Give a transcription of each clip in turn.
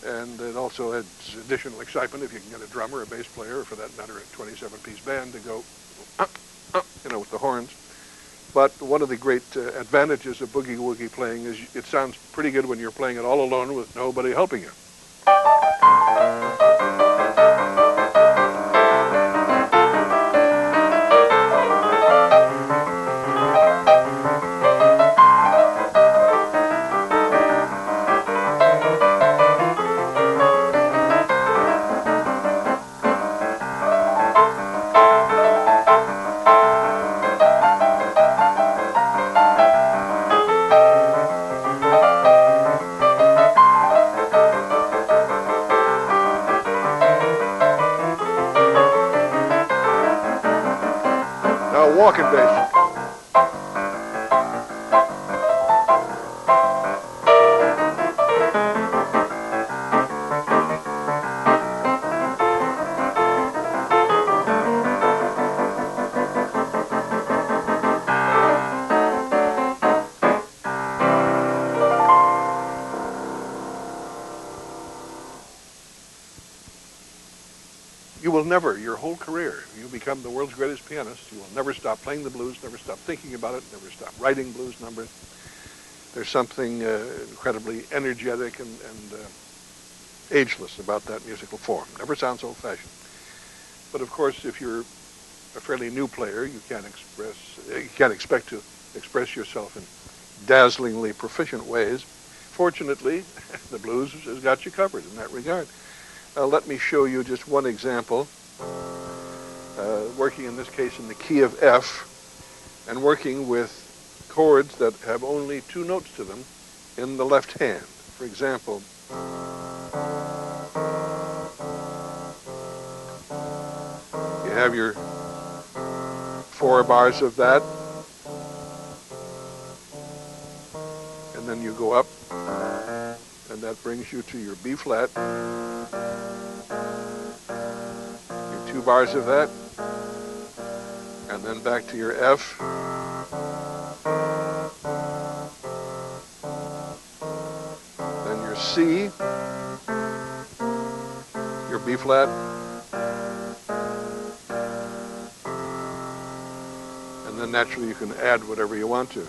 And it also adds additional excitement if you can get a drummer, a bass player, or for that matter, a 27-piece band to go, with the horns. But one of the great advantages of boogie-woogie playing is it sounds pretty good when you're playing it all alone with nobody helping you. Walking bass. You will never, your whole career, you become the world's greatest pianist, you will never stop playing the blues, never stop thinking about it, never stop writing blues numbers. There's something incredibly energetic and ageless about that musical form. Never sounds old-fashioned. But of course, if you're a fairly new player, you can't expect to express yourself in dazzlingly proficient ways. Fortunately, the blues has got you covered in that regard. Let me show you just one example, working in this case in the key of F, and working with chords that have only two notes to them in the left hand. For example, you have your 4 bars of that, and then you go up, and that brings you to your B flat. 2 bars of that, and then back to your F, then your C, your B flat, and then naturally you can add whatever you want to.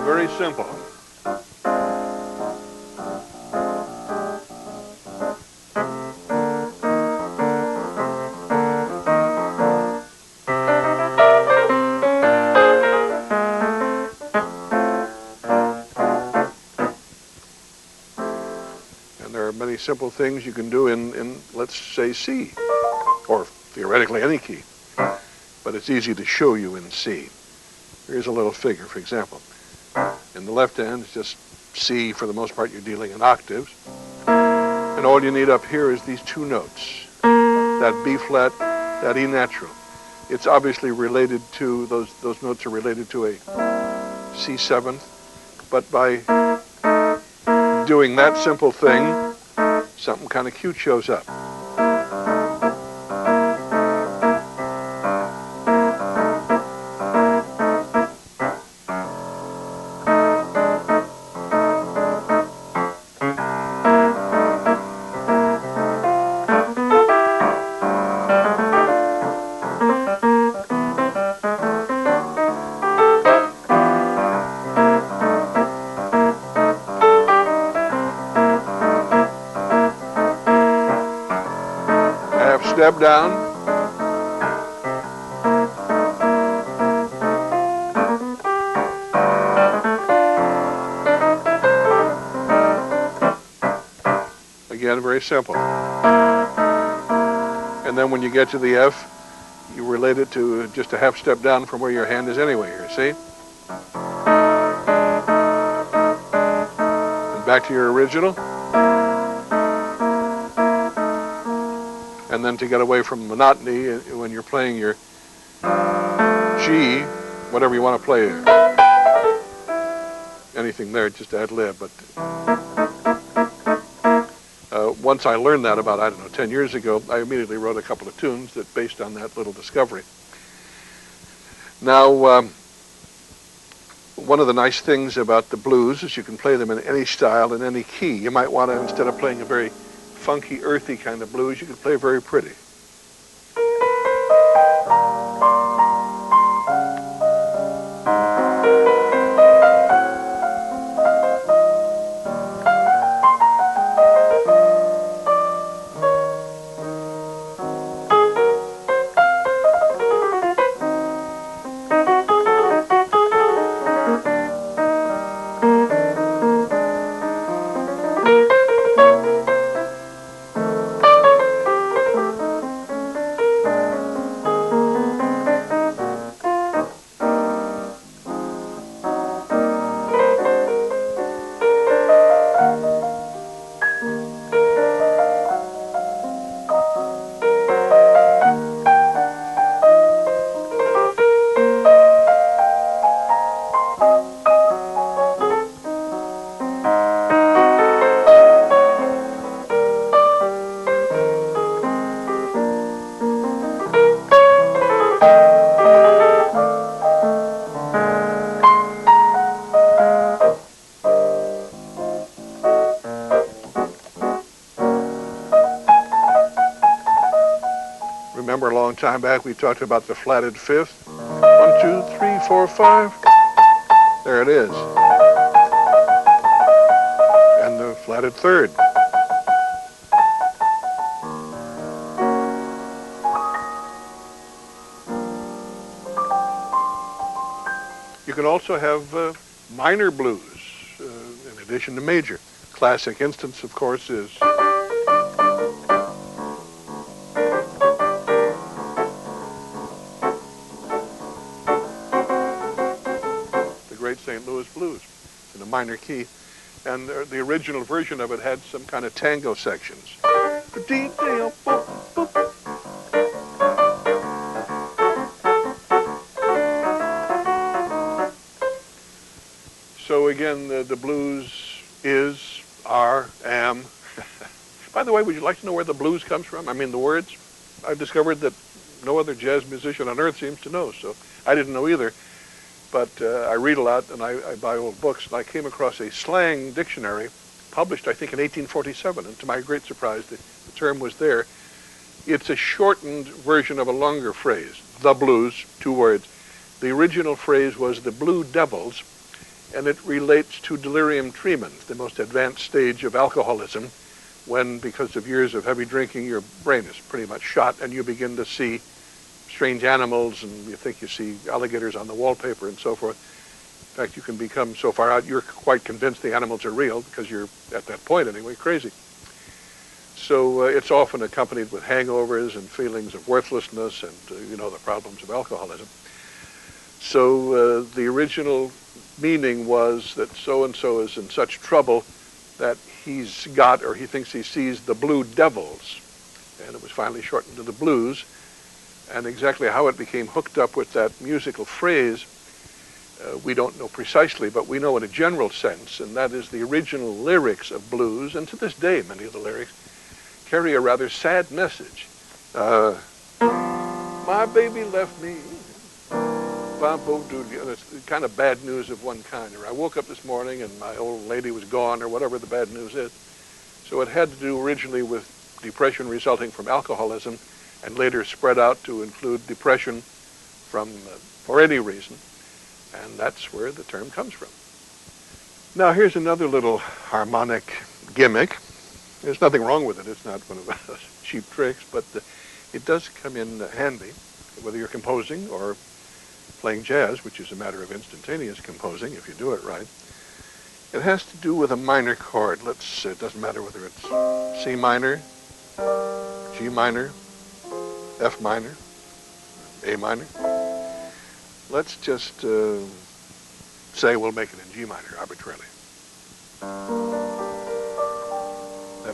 Very simple. And there are many simple things you can do in let's say, C, or theoretically any key. But it's easy to show you in C. Here's a little figure, for example. In the left hand, it's just C. For the most part, you're dealing in octaves. And all you need up here is these 2 notes, that B flat, that E natural. It's obviously related to, those notes are related to a C7th, but by doing that simple thing, something kind of cute shows up. Step down. Again, very simple. And then when you get to the F, you relate it to just a half step down from where your hand is anyway here, see? back to your original. And then to get away from monotony, when you're playing your G, whatever you want to play, anything there, just ad lib. But once I learned that about, 10 years ago, I immediately wrote a couple of tunes that based on that little discovery. Now, one of the nice things about the blues is you can play them in any style, in any key. You might want to, instead of playing a very funky, earthy kind of blues, you can play very pretty. Remember a long time back we talked about the flatted fifth? 1, 2, 3, 4, 5. There it is. And the flatted third. You can also have minor blues in addition to major. Classic instance, of course, is St. Louis Blues in a minor key, and the original version of it had some kind of tango sections. So again, the blues is, are, am. By the way, would you like to know where the blues comes from? I mean, the words? I've discovered that no other jazz musician on earth seems to know, so I didn't know either. But I read a lot, and I buy old books, and I came across a slang dictionary published, I think, in 1847, and to my great surprise, the term was there. It's a shortened version of a longer phrase, the blues, 2 words. The original phrase was the Blue Devils, and it relates to delirium tremens, the most advanced stage of alcoholism, when, because of years of heavy drinking, your brain is pretty much shot, and you begin to see strange animals, and you think you see alligators on the wallpaper and so forth. In fact, you can become so far out, you're quite convinced the animals are real, because you're, at that point anyway, crazy. So it's often accompanied with hangovers and feelings of worthlessness and, the problems of alcoholism. So the original meaning was that so-and-so is in such trouble that he's got, or he thinks he sees, the Blue Devils. And it was finally shortened to the Blues. And exactly how it became hooked up with that musical phrase, we don't know precisely, but we know in a general sense, and that is the original lyrics of blues, and to this day many of the lyrics carry a rather sad message. My baby left me, and it's kind of bad news of one kind. Or I woke up this morning and my old lady was gone, or whatever the bad news is. So it had to do originally with depression resulting from alcoholism, and later spread out to include depression for any reason, and that's where the term comes from. Now here's another little harmonic gimmick. There's nothing wrong with it. It's not one of those cheap tricks, but it does come in handy, whether you're composing or playing jazz, which is a matter of instantaneous composing if you do it right. It has to do with a minor chord. It doesn't matter whether it's C minor, G minor, F minor, A minor. Let's just say we'll make it in G minor arbitrarily.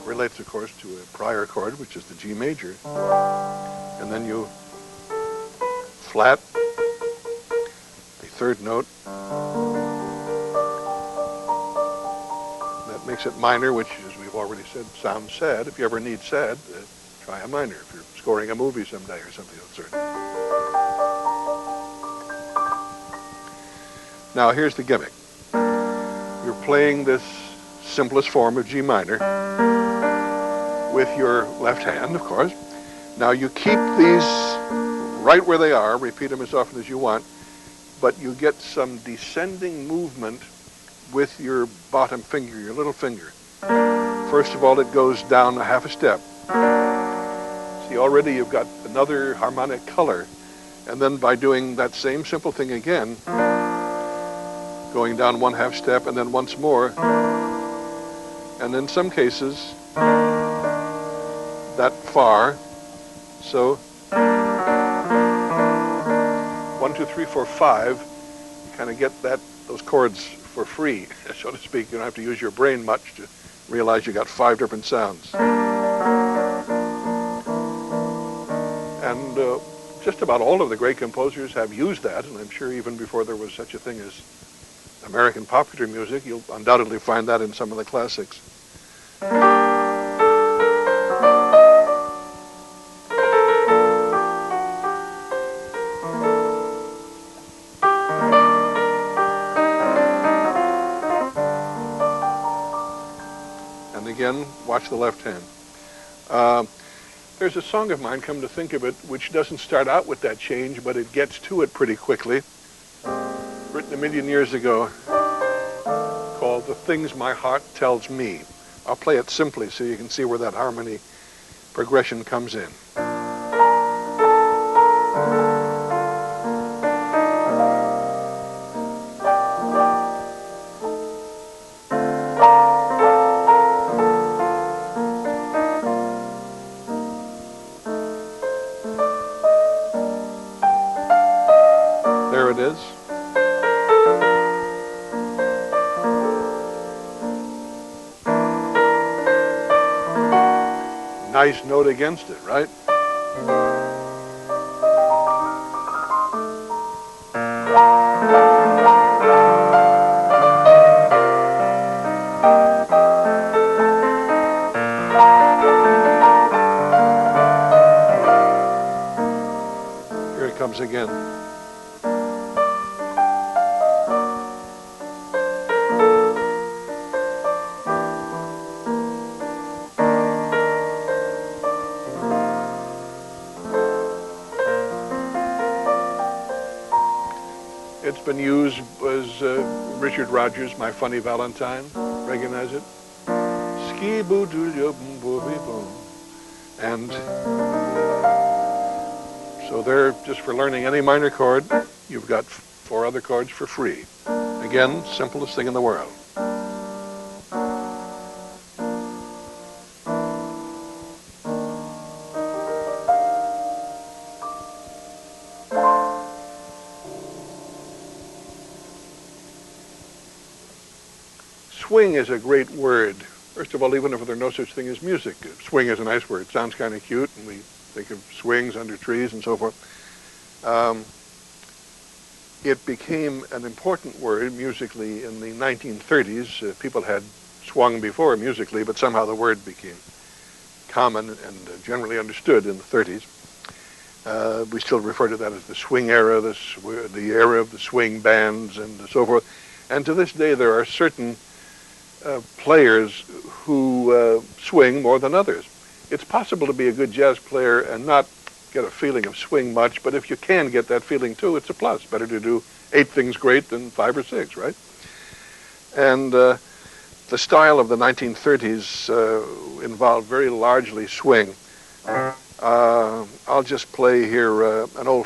That relates, of course, to a prior chord, which is the G major. And then you flat, the third note. That makes it minor, which, as we've already said, sounds sad. If you ever need sad, try a minor. If you're scoring a movie someday or something of the sort. Now, here's the gimmick. You're playing this simplest form of G minor with your left hand, of course. Now, you keep these right where they are, repeat them as often as you want, but you get some descending movement with your bottom finger, your little finger. First of all, it goes down a half a step. See, already you've got another harmonic color, and then by doing that same simple thing again, going down one half step and then once more, and in some cases that far. So 1, 2, 3, 4, 5, you kind of get those chords for free, so to speak. You don't have to use your brain much to realize you got 5 different sounds. And just about all of the great composers have used that, and I'm sure even before there was such a thing as American popular music, you'll undoubtedly find that in some of the classics. And again, watch the left hand. There's a song of mine, come to think of it, which doesn't start out with that change, but it gets to it pretty quickly. Written a million years ago, called The Things My Heart Tells Me. I'll play it simply so you can see where that harmony progression comes in. There it is. Nice note against it, right? Here it comes again. It's been used as Richard Rodgers' My Funny Valentine. Recognize it? Ski boo doo boom booby boom. And so there, just for learning any minor chord, you've got 4 other chords for free. Again, simplest thing in the world. Swing is a great word. First of all, even if there's no such thing as music, swing is a nice word. It sounds kind of cute, and we think of swings under trees and so forth. It became an important word musically in the 1930s. People had swung before musically, but somehow the word became common and generally understood in the 30s. We still refer to that as the swing era, the era of the swing bands and so forth. And to this day, there are certain players who swing more than others. It's possible to be a good jazz player and not get a feeling of swing much, but if you can get that feeling too, it's a plus. Better to do 8 things great than 5 or 6, right? And the style of the 1930s involved very largely swing. I'll just play here an old